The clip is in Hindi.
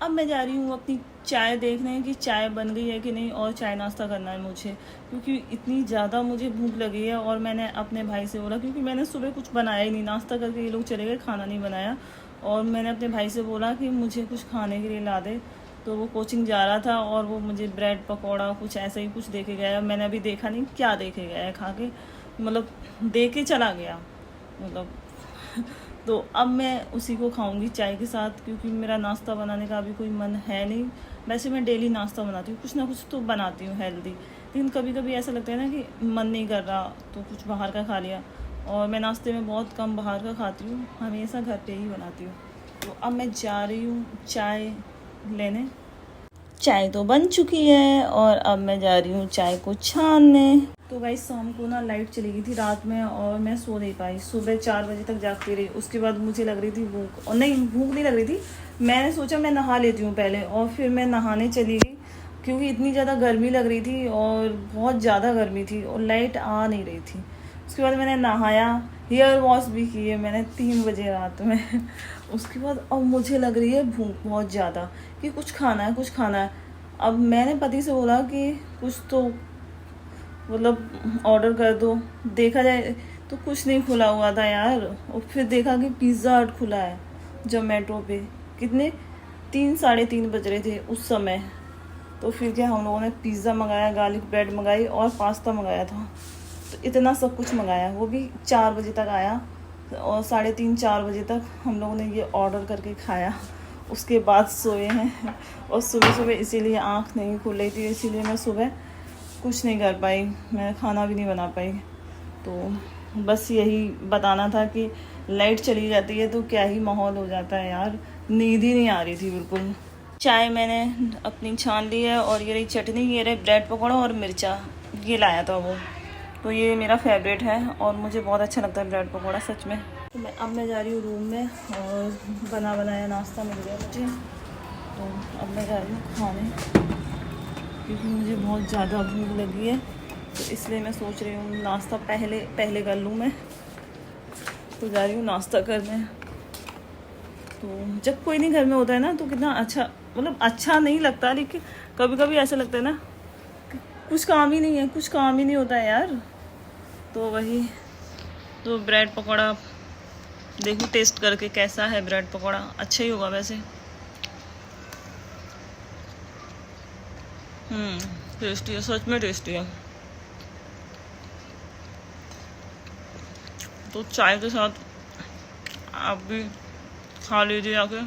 अब मैं जा रही हूँ अपनी चाय देखने कि चाय बन गई है कि नहीं, और चाय नाश्ता करना है मुझे, क्योंकि इतनी ज़्यादा मुझे भूख लगी है। और मैंने अपने भाई से बोला, क्योंकि मैंने सुबह कुछ बनाया ही नहीं, नाश्ता करके ये लोग चले गए, खाना नहीं बनाया। और मैंने अपने भाई से बोला कि मुझे कुछ खाने के लिए ला दे। तो वो कोचिंग जा रहा था और वो मुझे ब्रेड पकौड़ा कुछ ऐसा ही कुछ दे के गया। मैंने अभी देखा नहीं क्या दे के गया है, खा के मतलब दे के चला गया मतलब। तो अब मैं उसी को खाऊंगी चाय के साथ, क्योंकि मेरा नाश्ता बनाने का अभी कोई मन है नहीं। वैसे मैं डेली नाश्ता बनाती हूँ, कुछ ना कुछ तो बनाती हूँ हेल्दी, लेकिन कभी कभी ऐसा लगता है ना कि मन नहीं कर रहा तो कुछ बाहर का खा लिया। और मैं नाश्ते में बहुत कम बाहर का खाती हूँ, हमेशा घर पे ही बनाती हूँ। तो अब मैं जा रही हूँ चाय लेने। चाय तो बन चुकी है और अब मैं जा रही हूँ चाय को छानने। तो भाई शाम को ना लाइट चली गई थी रात में और मैं सो नहीं पाई, सुबह 4 बजे तक जागती रही। उसके बाद मुझे लग रही थी भूख, और नहीं भूख नहीं लग रही थी। मैंने सोचा मैं नहा लेती हूँ पहले, और फिर मैं नहाने चली गई, क्योंकि इतनी ज़्यादा गर्मी लग रही थी और बहुत ज़्यादा गर्मी थी और लाइट आ नहीं रही थी। उसके बाद मैंने नहाया, हेयर वॉश भी किए मैंने 3 बजे रात में। उसके बाद अब मुझे लग रही है भूख बहुत ज़्यादा, कि कुछ खाना है कुछ खाना है। अब मैंने पति से बोला कि कुछ तो मतलब ऑर्डर कर दो। देखा जाए तो कुछ नहीं खुला हुआ था यार, और फिर देखा कि पिज़्ज़ा हट खुला है जोमेटो पे। कितने 3 साढ़े 3 बज रहे थे उस समय। तो फिर क्या हम लोगों ने पिज़्ज़ा मंगाया, गार्लिक ब्रेड मंगाई और पास्ता मंगाया था। तो इतना सब कुछ मंगाया, वो भी 4 बजे तक आया, और 3:30 4 बजे तक हम लोगों ने ये ऑर्डर करके खाया। उसके बाद सोए हैं, और सुबह सुबह इसीलिए आँख नहीं खुल रही थी, इसीलिए मैं सुबह कुछ नहीं कर पाई, मैं खाना भी नहीं बना पाई। तो बस यही बताना था कि लाइट चली जाती है तो क्या ही माहौल हो जाता है यार, नींद ही नहीं आ रही थी बिल्कुल। चाय मैंने अपनी छान ली है, और ये रही चटनी, ये रहे ब्रेड पकौड़ा और मिर्चा, ये लाया था वो। तो ये मेरा फेवरेट है और मुझे बहुत अच्छा लगता है ब्रेड पकौड़ा सच में। तो अब मैं जा रही हूँ रूम में, और बना बनाया नाश्ता मिल गया मुझे। तो अब मैं जा रही हूँ खाने, क्योंकि मुझे बहुत ज़्यादा भूख लगी है। तो इसलिए मैं सोच रही हूँ नाश्ता पहले कर लूँ मैं। तो जा रही हूँ नाश्ता करने। तो जब कोई नहीं घर में होता है ना तो कितना अच्छा, मतलब अच्छा नहीं लगता, लेकिन कभी कभी ऐसा लगता है ना कि कुछ काम ही नहीं है, कुछ काम ही नहीं होता है यार। तो वही, तो ब्रेड पकौड़ा देखूँ टेस्ट करके कैसा है ब्रेड पकौड़ा, अच्छा ही होगा वैसे। टेस्टी है, सच में टेस्टी है। तो चाय के साथ आप भी खा लीजिए आके।